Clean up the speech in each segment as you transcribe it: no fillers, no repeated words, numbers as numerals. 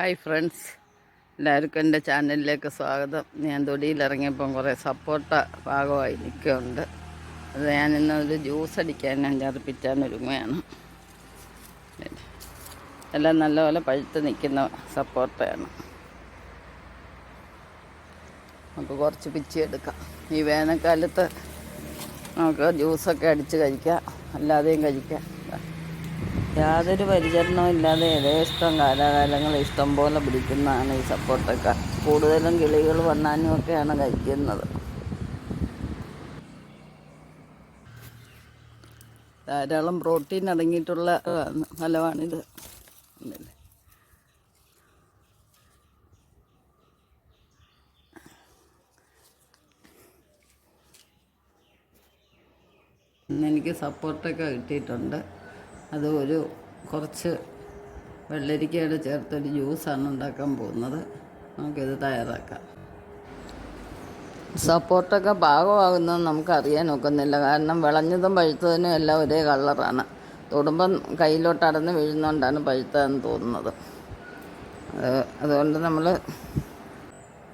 Hi friends, എല്ലാവർക്കും എൻ്റെ ചാനലിലേക്ക് സ്വാഗതം. ഞാൻ തൊടിയിലിറങ്ങിയപ്പം കുറേ സപ്പോട്ട ഭാഗമായി നിൽക്കുന്നുണ്ട്. അത് ഞാൻ ഇന്നൊരു ജ്യൂസ് അടിക്കാൻ ഞാൻ ഒരുങ്ങുകയാണ്. എല്ലാം നല്ലപോലെ പഴുത്ത് നിൽക്കുന്ന സപ്പോട്ടയാണ്. നമുക്ക് കുറച്ച് പിച്ചിയെടുക്കാം. ഈ വേനൽക്കാലത്ത് നമുക്ക് ജ്യൂസൊക്കെ അടിച്ച് കഴിക്കാം, അല്ലാതെയും കഴിക്കാം. യാതൊരു പരിചരണവും ഇല്ലാതെ യഥേഷ്ടം കാലാകാലങ്ങൾ ഇഷ്ടം പോലെ പിടിക്കുന്നതാണ് ഈ സപ്പോട്ടക്ക. കൂടുതലും കിളികൾ വണ്ണാനും ഒക്കെയാണ് കഴിക്കുന്നത്. ധാരാളം പ്രോട്ടീൻ അടങ്ങിയിട്ടുള്ള ഫലമാണിത്. ഇന്നെനിക്ക് സപ്പോട്ടക്ക കിട്ടിയിട്ടുണ്ട്. അത് കുറച്ച് വെള്ളരിക്കയുടെ ചേർത്തൊരു ജ്യൂസാണ് ഉണ്ടാക്കാൻ പോകുന്നത്. നമുക്കിത് തയ്യാറാക്കാം. സപ്പോട്ടക്ക പാകമാകുന്നത് നമുക്കറിയാൻ ഒക്കുന്നില്ല. കാരണം വിളഞ്ഞതും പഴുത്തതിനും എല്ലാം ഒരേ കളറാണ്. തൊടുമ്പം കയ്യിലോട്ട് അടന്ന് വീഴുന്നതുകൊണ്ടാണ് പഴുത്തതെന്ന് തോന്നുന്നത്. അതുകൊണ്ട് നമ്മൾ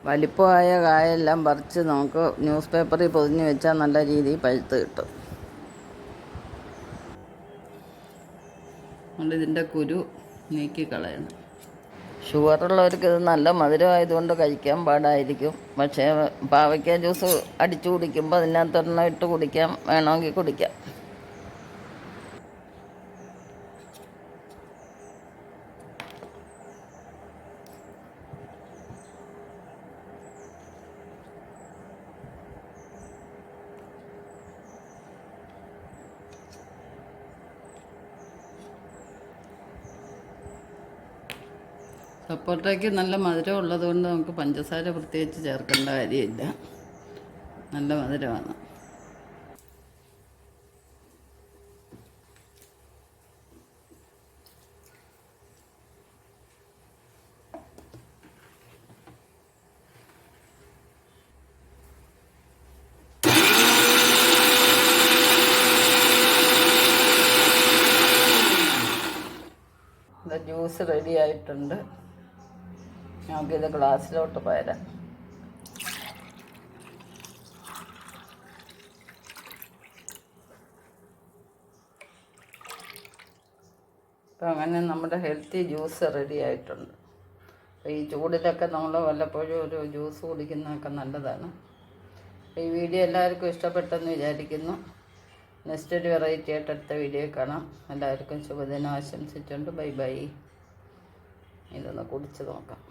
വലിപ്പമായ കായെല്ലാം പറിച്ച് നമുക്ക് ന്യൂസ് പേപ്പറിൽ പൊതിഞ്ഞ് വെച്ചാൽ നല്ല രീതിയിൽ പഴുത്ത് കിട്ടും. അതുകൊണ്ട് ഇതിൻ്റെ കുരു നീക്കിക്കളയണം. ഷുഗറുള്ളവർക്ക് ഇത് നല്ല മധുരമായതുകൊണ്ട് കഴിക്കാൻ പാടായിരിക്കും. പക്ഷേ പാവയ്ക്ക ജ്യൂസ് അടിച്ചു കുടിക്കുമ്പോൾ അതിനകത്തൊരെണ്ണം ഇട്ട് കുടിക്കാം, വേണമെങ്കിൽ കുടിക്കാം. സപ്പോട്ടയ്ക്ക് നല്ല മധുരം ഉള്ളതുകൊണ്ട് നമുക്ക് പഞ്ചസാര പ്രത്യേകിച്ച് ചേർക്കേണ്ട കാര്യമില്ല. നല്ല മധുരമാണ്. ജ്യൂസ് റെഡി ആയിട്ടുണ്ട്. നമുക്കിത് ഗ്ലാസ്സിലോട്ട് പകരാം. അപ്പം അങ്ങനെ നമ്മുടെ ഹെൽത്തി ജ്യൂസ് റെഡി ആയിട്ടുണ്ട്. ഈ ചൂടിലൊക്കെ നമ്മൾ വല്ലപ്പോഴും ഒരു ജ്യൂസ് കുടിക്കുന്നതൊക്കെ നല്ലതാണ്. ഈ വീഡിയോ എല്ലാവർക്കും ഇഷ്ടപ്പെട്ടെന്ന് വിചാരിക്കുന്നു. നെക്സ്റ്റ് ഒരു വെറൈറ്റി ആയിട്ട് അടുത്ത വീഡിയോ കാണാം. എല്ലാവർക്കും ശുഭദിനം ആശംസിച്ചുകൊണ്ട് ബൈ ബൈ. ഇതൊന്ന് കുടിച്ച് നോക്കാം.